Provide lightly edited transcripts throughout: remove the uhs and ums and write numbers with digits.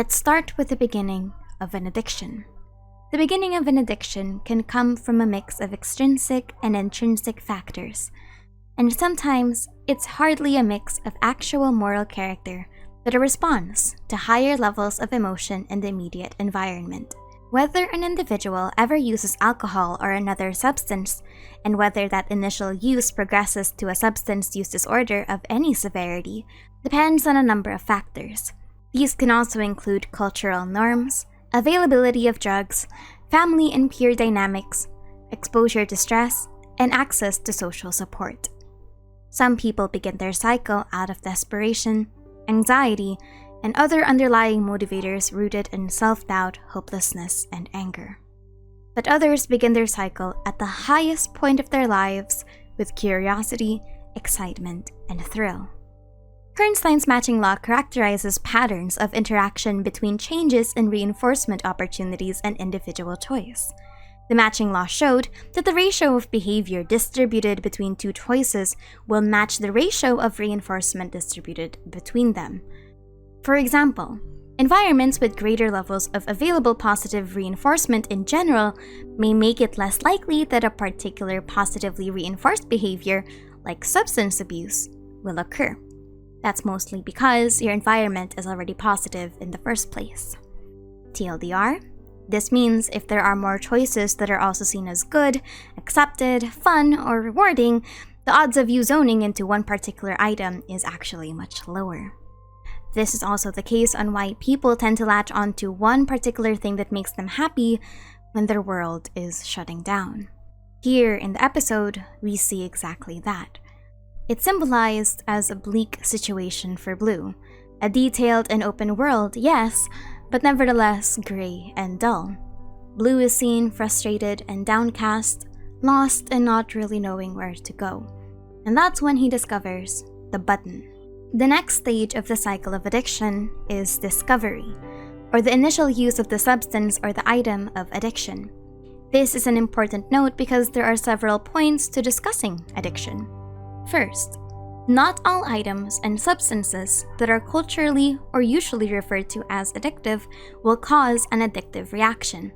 Let's start with the beginning of an addiction. The beginning of an addiction can come from a mix of extrinsic and intrinsic factors, and sometimes it's hardly a mix of actual moral character, but a response to higher levels of emotion in the immediate environment. Whether an individual ever uses alcohol or another substance, and whether that initial use progresses to a substance use disorder of any severity, depends on a number of factors. These can also include cultural norms, availability of drugs, family and peer dynamics, exposure to stress, and access to social support. Some people begin their cycle out of desperation, anxiety, and other underlying motivators rooted in self-doubt, hopelessness, and anger. But others begin their cycle at the highest point of their lives with curiosity, excitement, and thrill. Kernstein's matching law characterizes patterns of interaction between changes in reinforcement opportunities and individual choice. The matching law showed that the ratio of behavior distributed between two choices will match the ratio of reinforcement distributed between them. For example, environments with greater levels of available positive reinforcement in general may make it less likely that a particular positively reinforced behavior, like substance abuse, will occur. That's mostly because your environment is already positive in the first place. TLDR, this means if there are more choices that are also seen as good, accepted, fun, or rewarding, the odds of you zoning into one particular item is actually much lower. This is also the case on why people tend to latch onto one particular thing that makes them happy when their world is shutting down. Here in the episode, we see exactly that. It's symbolized as a bleak situation for Blue. A detailed and open world, yes, but nevertheless gray and dull. Blue is seen frustrated and downcast, lost and not really knowing where to go. And that's when he discovers the button. The next stage of the cycle of addiction is discovery, or the initial use of the substance or the item of addiction. This is an important note because there are several points to discussing addiction. First, not all items and substances that are culturally or usually referred to as addictive will cause an addictive reaction.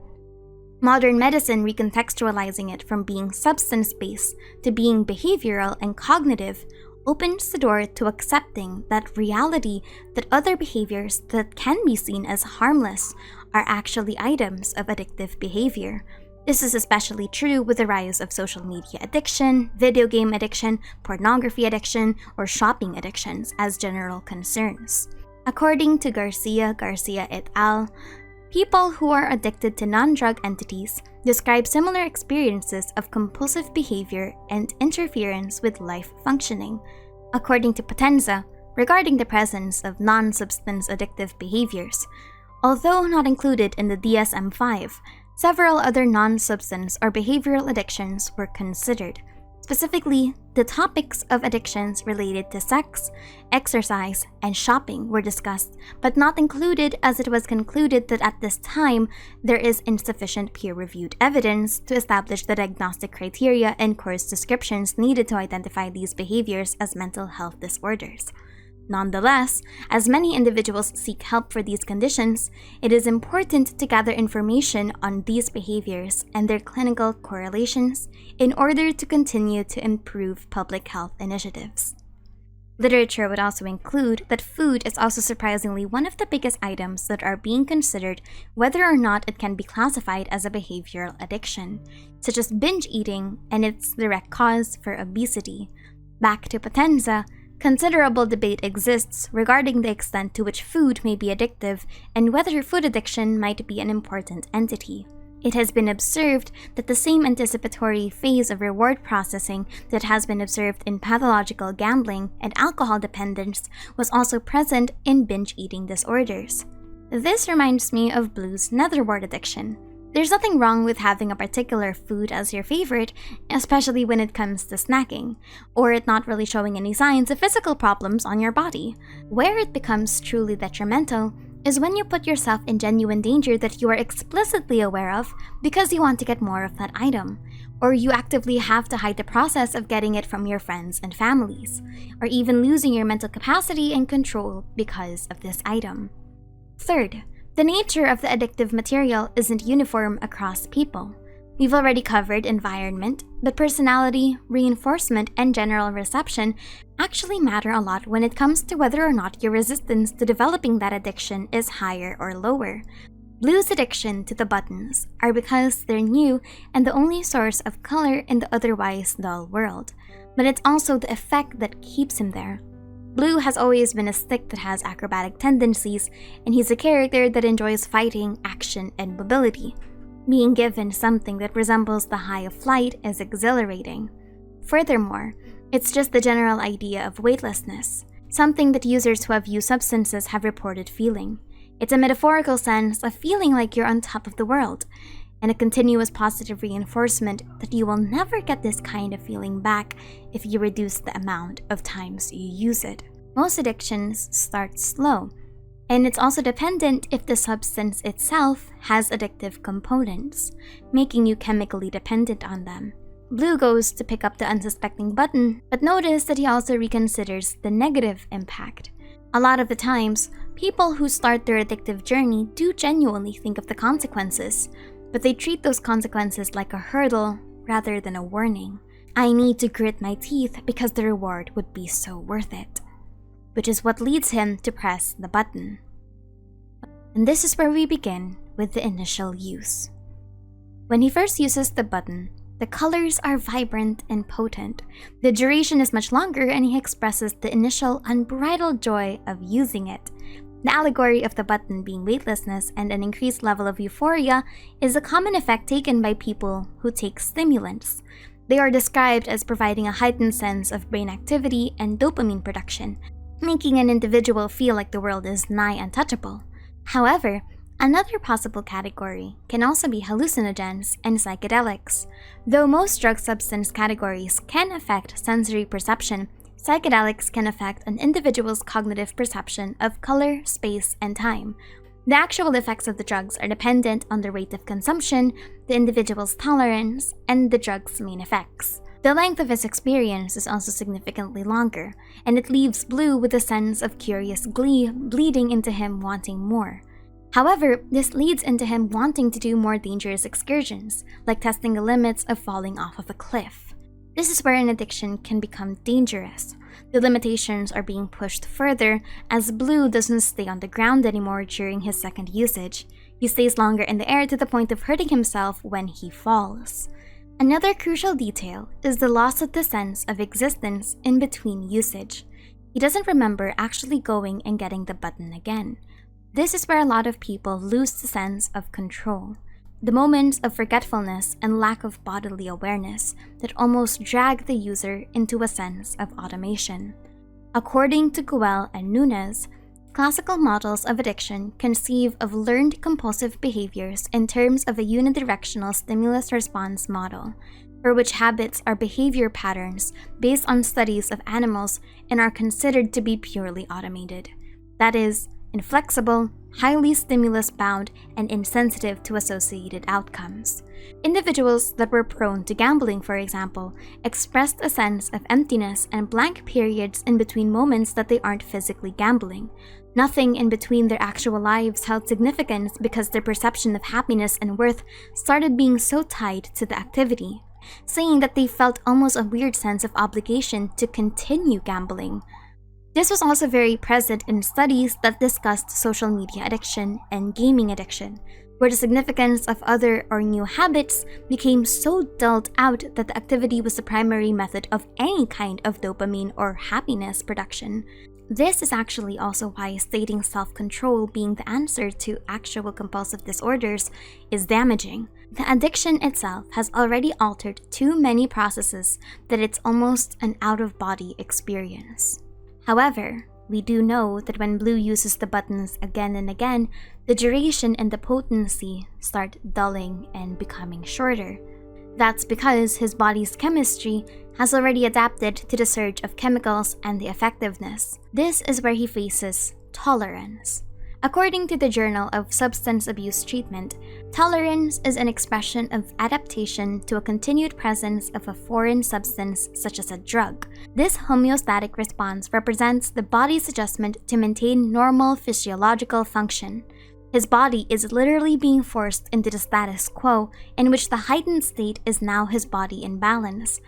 Modern medicine recontextualizing it from being substance-based to being behavioral and cognitive opens the door to accepting that reality that other behaviors that can be seen as harmless are actually items of addictive behavior. This is especially true with the rise of social media addiction, video game addiction, pornography addiction, or shopping addictions as general concerns. According to Garcia et al., people who are addicted to non-drug entities describe similar experiences of compulsive behavior and interference with life functioning. According to Potenza, regarding the presence of non-substance addictive behaviors, although not included in the DSM-5, several other non-substance or behavioral addictions were considered. Specifically, the topics of addictions related to sex, exercise, and shopping were discussed, but not included as it was concluded that at this time, there is insufficient peer-reviewed evidence to establish the diagnostic criteria and course descriptions needed to identify these behaviors as mental health disorders. Nonetheless, as many individuals seek help for these conditions, it is important to gather information on these behaviors and their clinical correlations in order to continue to improve public health initiatives. Literature would also include that food is also surprisingly one of the biggest items that are being considered whether or not it can be classified as a behavioral addiction, such as binge eating and its direct cause for obesity. Back to Potenza, considerable debate exists regarding the extent to which food may be addictive and whether food addiction might be an important entity. It has been observed that the same anticipatory phase of reward processing that has been observed in pathological gambling and alcohol dependence was also present in binge eating disorders. This reminds me of Blue's netherwort addiction. There's nothing wrong with having a particular food as your favorite, especially when it comes to snacking, or it not really showing any signs of physical problems on your body. Where it becomes truly detrimental is when you put yourself in genuine danger that you are explicitly aware of because you want to get more of that item, or you actively have to hide the process of getting it from your friends and families, or even losing your mental capacity and control because of this item. Third, The nature of the addictive material isn't uniform across people. We've already covered environment, but personality, reinforcement, and general reception actually matter a lot when it comes to whether or not your resistance to developing that addiction is higher or lower. Blue's addiction to the buttons are because they're new and the only source of color in the otherwise dull world, but it's also the effect that keeps him there. Blue has always been a stick that has acrobatic tendencies, and he's a character that enjoys fighting, action, and mobility. Being given something that resembles the high of flight is exhilarating. Furthermore, it's just the general idea of weightlessness, something that users who have used substances have reported feeling. It's a metaphorical sense of feeling like you're on top of the world, and a continuous positive reinforcement that you will never get this kind of feeling back if you reduce the amount of times you use it. Most addictions start slow, and it's also dependent if the substance itself has addictive components, making you chemically dependent on them. Blue goes to pick up the unsuspecting button, but notice that he also reconsiders the negative impact. A lot of the times, people who start their addictive journey do genuinely think of the consequences, but they treat those consequences like a hurdle rather than a warning. I need to grit my teeth because the reward would be so worth it, which is what leads him to press the button. And this is where we begin with the initial use. When he first uses the button, the colors are vibrant and potent. The duration is much longer, and he expresses the initial unbridled joy of using it. The allegory of the button being weightlessness and an increased level of euphoria is a common effect taken by people who take stimulants. They are described as providing a heightened sense of brain activity and dopamine production, making an individual feel like the world is nigh untouchable. However, another possible category can also be hallucinogens and psychedelics. Though most drug substance categories can affect sensory perception, psychedelics can affect an individual's cognitive perception of color, space, and time. The actual effects of the drugs are dependent on the rate of consumption, the individual's tolerance, and the drug's main effects. The length of his experience is also significantly longer, and it leaves Blue with a sense of curious glee bleeding into him wanting more. However, this leads into him wanting to do more dangerous excursions, like testing the limits of falling off of a cliff. This is where an addiction can become dangerous. The limitations are being pushed further as Blue doesn't stay on the ground anymore during his second usage. He stays longer in the air to the point of hurting himself when he falls. Another crucial detail is the loss of the sense of existence in between usage. He doesn't remember actually going and getting the button again. This is where a lot of people lose the sense of control. The moments of forgetfulness and lack of bodily awareness that almost drag the user into a sense of automation. According to Guel and Nunes, classical models of addiction conceive of learned compulsive behaviors in terms of a unidirectional stimulus-response model, for which habits are behavior patterns based on studies of animals and are considered to be purely automated. That is, inflexible, highly stimulus-bound, and insensitive to associated outcomes. Individuals that were prone to gambling, for example, expressed a sense of emptiness and blank periods in between moments that they aren't physically gambling. Nothing in between their actual lives held significance because their perception of happiness and worth started being so tied to the activity, saying that they felt almost a weird sense of obligation to continue gambling. This was also very present in studies that discussed social media addiction and gaming addiction, where the significance of other or new habits became so dulled out that the activity was the primary method of any kind of dopamine or happiness production. This is actually also why stating self-control being the answer to actual compulsive disorders is damaging. The addiction itself has already altered too many processes that it's almost an out-of-body experience. However, we do know that when Blue uses the buttons again and again, the duration and the potency start dulling and becoming shorter. That's because his body's chemistry has already adapted to the surge of chemicals and the effectiveness. This is where he faces tolerance. According to the Journal of Substance Abuse Treatment, tolerance is an expression of adaptation to a continued presence of a foreign substance such as a drug. This homeostatic response represents the body's adjustment to maintain normal physiological function. His body is literally being forced into the status quo in which the heightened state is now his body in balance.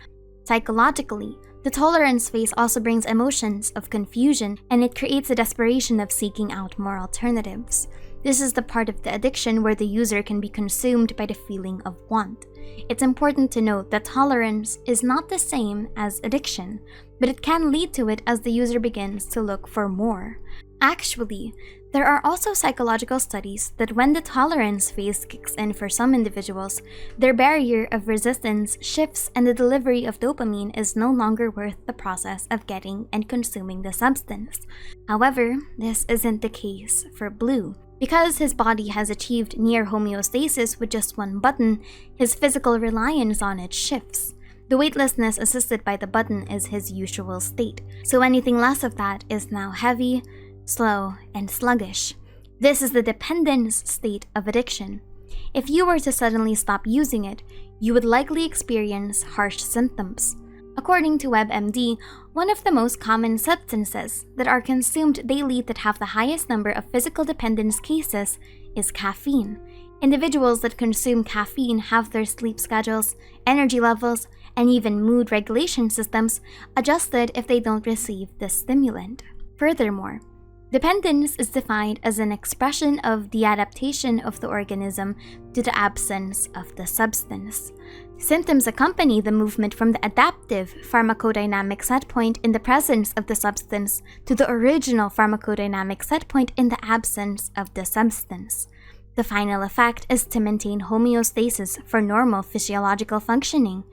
Psychologically, the tolerance phase also brings emotions of confusion, and it creates a desperation of seeking out more alternatives. This is the part of the addiction where the user can be consumed by the feeling of want. It's important to note that tolerance is not the same as addiction, but it can lead to it as the user begins to look for more. Actually, there are also psychological studies that when the tolerance phase kicks in for some individuals, their barrier of resistance shifts and the delivery of dopamine is no longer worth the process of getting and consuming the substance. However, this isn't the case for Blue. Because his body has achieved near homeostasis with just one button, his physical reliance on it shifts. The weightlessness assisted by the button is his usual state, so anything less of that is now heavy, slow, and sluggish. This is the dependence state of addiction. If you were to suddenly stop using it, you would likely experience harsh symptoms. According to WebMD, one of the most common substances that are consumed daily that have the highest number of physical dependence cases is caffeine. Individuals that consume caffeine have their sleep schedules, energy levels, and even mood regulation systems adjusted if they don't receive this stimulant. Furthermore, dependence is defined as an expression of the adaptation of the organism to the absence of the substance. Symptoms accompany the movement from the adaptive pharmacodynamic setpoint in the presence of the substance to the original pharmacodynamic setpoint in the absence of the substance. The final effect is to maintain homeostasis for normal physiological functioning.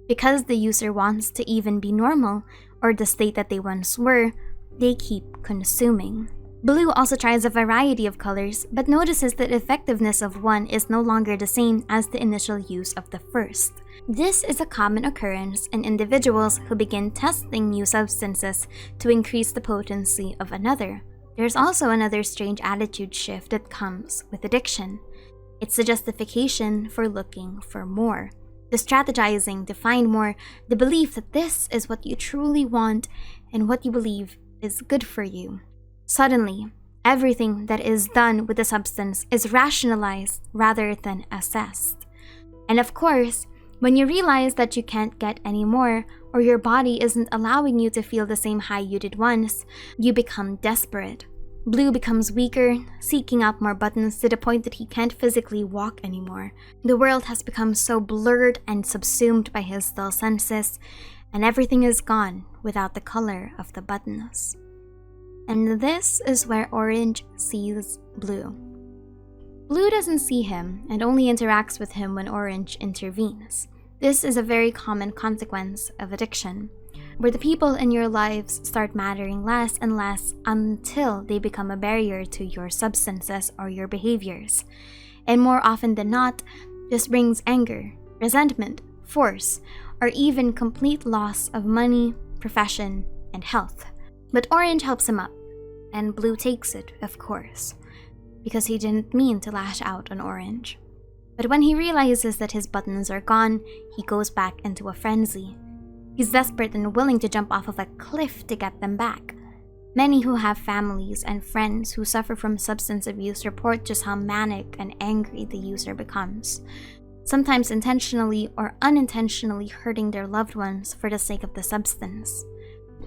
Because the user wants to even be normal, or the state that they once were, they keep consuming. Blue also tries a variety of colors, but notices that the effectiveness of one is no longer the same as the initial use of the first. This is a common occurrence in individuals who begin testing new substances to increase the potency of another. There's also another strange attitude shift that comes with addiction. It's the justification for looking for more, the strategizing to find more, the belief that this is what you truly want and what you believe is good for you. Suddenly, everything that is done with the substance is rationalized rather than assessed. And of course, when you realize that you can't get any more, or your body isn't allowing you to feel the same high you did once, you become desperate. Blue becomes weaker, seeking out more buttons to the point that he can't physically walk anymore. The world has become so blurred and subsumed by his dull senses, and everything is gone without the color of the buttons. And this is where Orange sees Blue. Blue doesn't see him and only interacts with him when Orange intervenes. This is a very common consequence of addiction, where the people in your lives start mattering less and less until they become a barrier to your substances or your behaviors. And more often than not, this brings anger, resentment, force, or even complete loss of money, profession, and health. But Orange helps him up, and Blue takes it, of course, because he didn't mean to lash out on Orange. But when he realizes that his buttons are gone, he goes back into a frenzy. He's desperate and willing to jump off of a cliff to get them back. Many who have families and friends who suffer from substance abuse report just how manic and angry the user becomes, sometimes intentionally or unintentionally hurting their loved ones for the sake of the substance.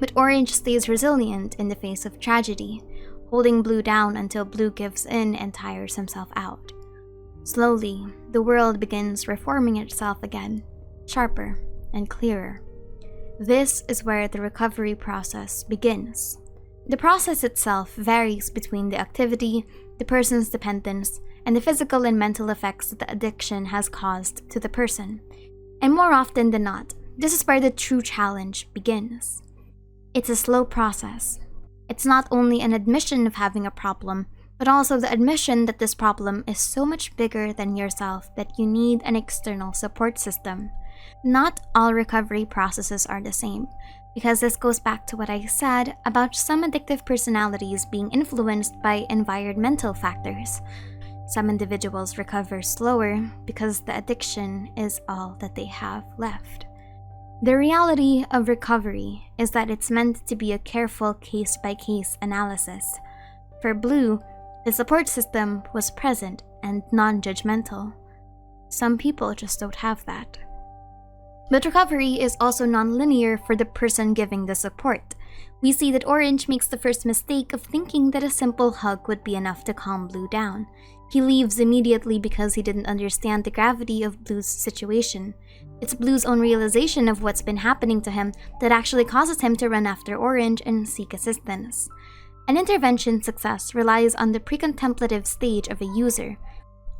But Orange stays resilient in the face of tragedy, holding Blue down until Blue gives in and tires himself out. Slowly, the world begins reforming itself again, sharper and clearer. This is where the recovery process begins. The process itself varies between the activity, the person's dependence, and the physical and mental effects that the addiction has caused to the person. And more often than not, this is where the true challenge begins. It's a slow process. It's not only an admission of having a problem, but also the admission that this problem is so much bigger than yourself that you need an external support system. Not all recovery processes are the same, because this goes back to what I said about some addictive personalities being influenced by environmental factors. Some individuals recover slower because the addiction is all that they have left. The reality of recovery is that it's meant to be a careful case-by-case analysis. For Blue, The support system was present and non-judgmental. Some people just don't have that. But recovery is also non-linear for the person giving the support. We see that Orange makes the first mistake of thinking that a simple hug would be enough to calm Blue down. He leaves immediately because he didn't understand the gravity of Blue's situation. It's Blue's own realization of what's been happening to him that actually causes him to run after Orange and seek assistance. An intervention success relies on the pre-contemplative stage of a user.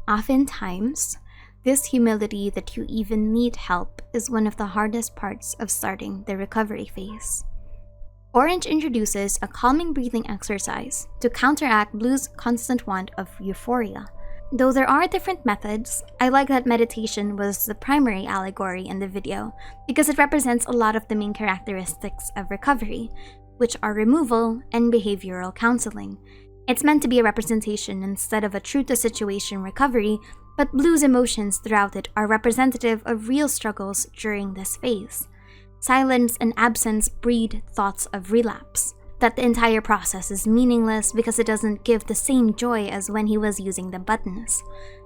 Oftentimes, this humility that you even need help is one of the hardest parts of starting the recovery phase. Orange introduces a calming breathing exercise to counteract Blue's constant want of euphoria. Though there are different methods, I like that meditation was the primary allegory in the video because it represents a lot of the main characteristics of recovery, which are removal and behavioral counseling. It's meant to be a representation instead of a true-to-situation recovery, but Blue's emotions throughout it are representative of real struggles during this phase. Silence and absence breed thoughts of relapse, that the entire process is meaningless because it doesn't give the same joy as when he was using the buttons.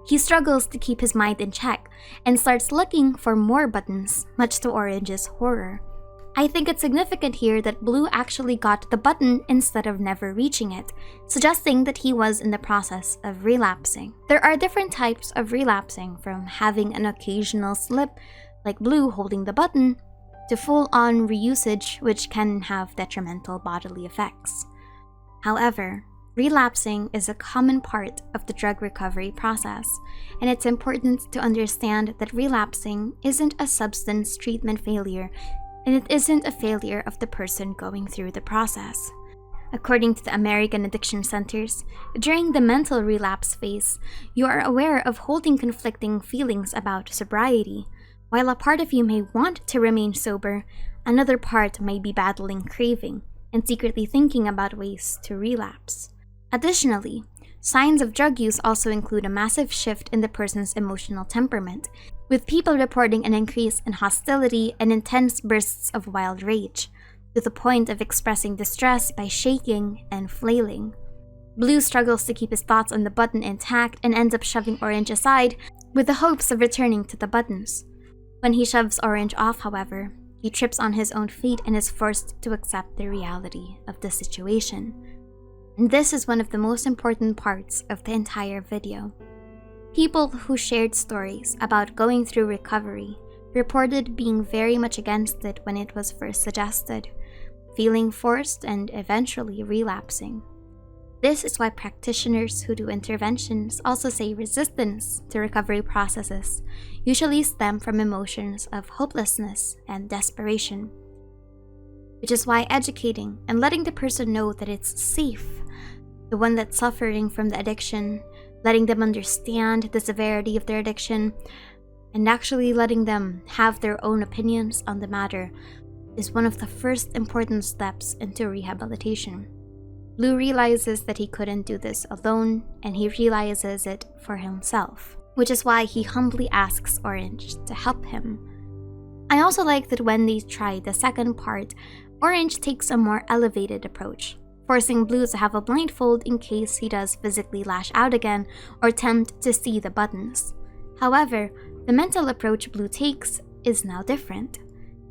He struggles to keep his mind in check and starts looking for more buttons, much to Orange's horror. I think it's significant here that Blue actually got the button instead of never reaching it, suggesting that he was in the process of relapsing. There are different types of relapsing, from having an occasional slip, like Blue holding the button, to full-on reusage, which can have detrimental bodily effects. However, relapsing is a common part of the drug recovery process, and it's important to understand that relapsing isn't a substance treatment failure, and it isn't a failure of the person going through the process. According to the American Addiction Centers, during the mental relapse phase, you are aware of holding conflicting feelings about sobriety. While a part of you may want to remain sober, another part may be battling craving and secretly thinking about ways to relapse. Additionally, signs of drug use also include a massive shift in the person's emotional temperament, with people reporting an increase in hostility and intense bursts of wild rage, to the point of expressing distress by shaking and flailing. Blue struggles to keep his thoughts on the button intact and ends up shoving Orange aside with the hopes of returning to the buttons. When he shoves Orange off, however, he trips on his own feet and is forced to accept the reality of the situation. And this is one of the most important parts of the entire video. People who shared stories about going through recovery reported being very much against it when it was first suggested, feeling forced and eventually relapsing. This is why practitioners who do interventions also say resistance to recovery processes usually stem from emotions of hopelessness and desperation. Which is why educating and letting the person know that it's safe, the one that's suffering from the addiction, letting them understand the severity of their addiction, and actually letting them have their own opinions on the matter is one of the first important steps into rehabilitation. Blue realizes that he couldn't do this alone, and he realizes it for himself, which is why he humbly asks Orange to help him. I also like that when they try the second part, Orange takes a more elevated approach, forcing Blue to have a blindfold in case he does physically lash out again or attempt to see the buttons. However, the mental approach Blue takes is now different.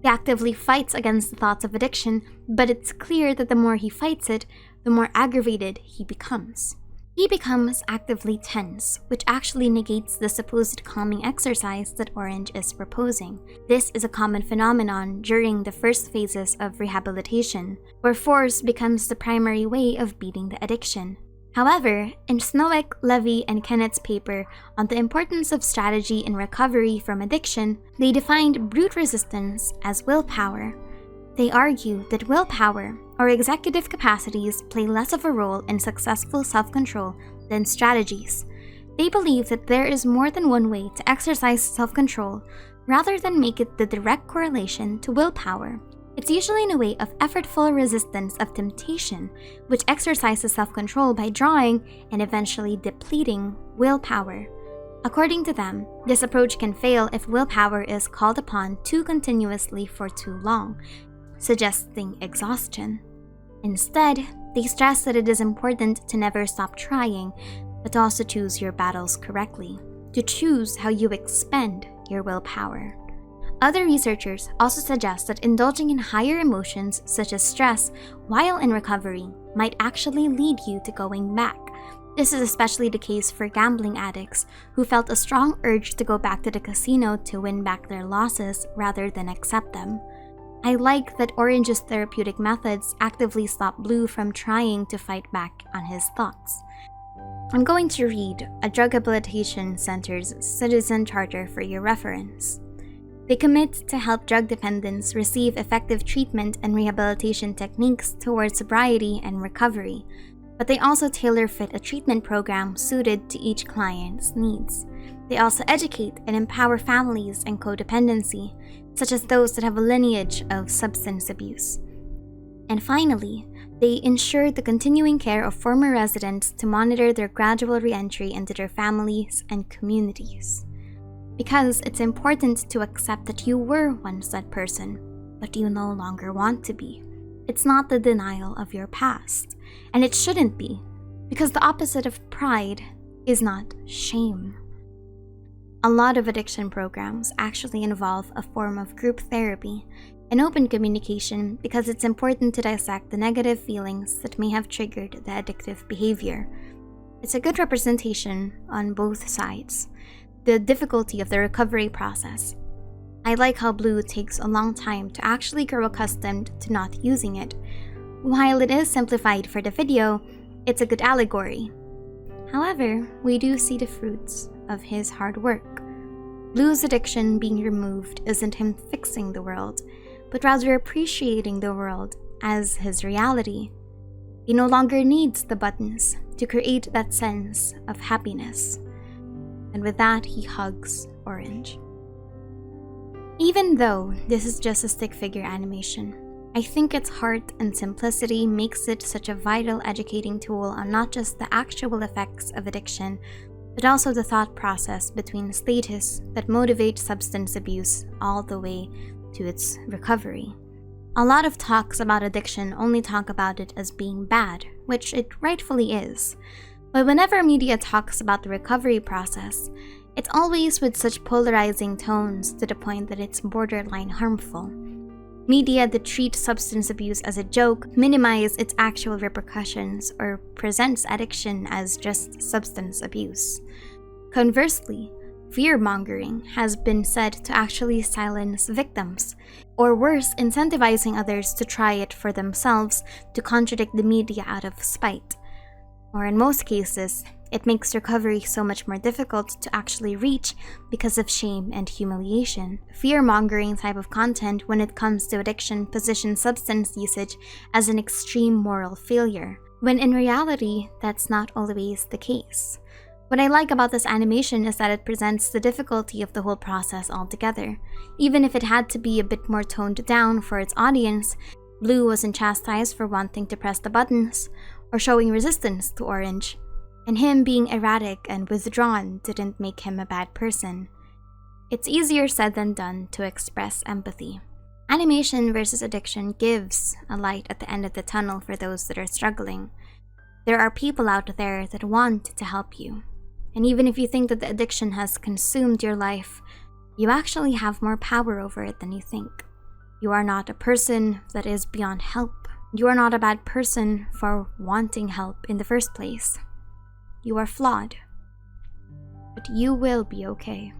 He actively fights against the thoughts of addiction, but it's clear that the more he fights it, the more aggravated he becomes. He becomes actively tense, which actually negates the supposed calming exercise that Orange is proposing. This is a common phenomenon during the first phases of rehabilitation, where force becomes the primary way of beating the addiction. However, in Snowick, Levy, and Kennett's paper on the importance of strategy in recovery from addiction, they defined brute resistance as willpower. They argue that willpower, or executive capacities, play less of a role in successful self-control than strategies. They believe that there is more than one way to exercise self-control, rather than make it the direct correlation to willpower. It's usually in a way of effortful resistance of temptation, which exercises self-control by drawing and eventually depleting willpower. According to them, this approach can fail if willpower is called upon too continuously for too long, suggesting exhaustion. Instead, They stress that it is important to never stop trying, but to also choose your battles correctly, to choose how you expend your willpower. Other researchers also suggest that indulging in higher emotions such as stress while in recovery might actually lead you to going back. This is especially the case for gambling addicts who felt a strong urge to go back to the casino to win back their losses rather than accept them. I like that Orange's therapeutic methods actively stop Blue from trying to fight back on his thoughts. I'm going to read a Drug Rehabilitation Center's Citizen Charter for your reference. They commit to help drug dependents receive effective treatment and rehabilitation techniques towards sobriety and recovery, but they also tailor-fit a treatment program suited to each client's needs. They also educate and empower families in codependency, such as those that have a lineage of substance abuse. And finally, they ensure the continuing care of former residents to monitor their gradual re-entry into their families and communities. Because it's important to accept that you were once that person, but you no longer want to be. It's not the denial of your past, and it shouldn't be, because the opposite of pride is not shame. A lot of addiction programs actually involve a form of group therapy and open communication because it's important to dissect the negative feelings that may have triggered the addictive behavior. It's a good representation on both sides. The difficulty of the recovery process. I like how Blue takes a long time to actually grow accustomed to not using it. While it is simplified for the video, it's a good allegory. However, we do see the fruits of his hard work. Blue's addiction being removed isn't him fixing the world, but rather appreciating the world as his reality. He no longer needs the buttons to create that sense of happiness. And with that, he hugs Orange. Even though this is just a stick figure animation, I think its heart and simplicity makes it such a vital educating tool on not just the actual effects of addiction, but also the thought process between status that motivates substance abuse all the way to its recovery. A lot of talks about addiction only talk about it as being bad, which it rightfully is. But whenever media talks about the recovery process, it's always with such polarizing tones to the point that it's borderline harmful. Media that treats substance abuse as a joke minimize its actual repercussions or presents addiction as just substance abuse. Conversely, fear-mongering has been said to actually silence victims, or worse, incentivizing others to try it for themselves to contradict the media out of spite. Or in most cases, it makes recovery so much more difficult to actually reach because of shame and humiliation. Fear-mongering type of content when it comes to addiction positions substance usage as an extreme moral failure, when in reality, that's not always the case. What I like about this animation is that it presents the difficulty of the whole process altogether. Even if it had to be a bit more toned down for its audience, Blue wasn't chastised for wanting to press the buttons or showing resistance to Orange, and him being erratic and withdrawn didn't make him a bad person. It's easier said than done to express empathy. Animation versus addiction gives a light at the end of the tunnel for those that are struggling. There are people out there that want to help you. And even if you think that the addiction has consumed your life, you actually have more power over it than you think. You are not a person that is beyond help. You are not a bad person for wanting help in the first place. You are flawed, but you will be okay.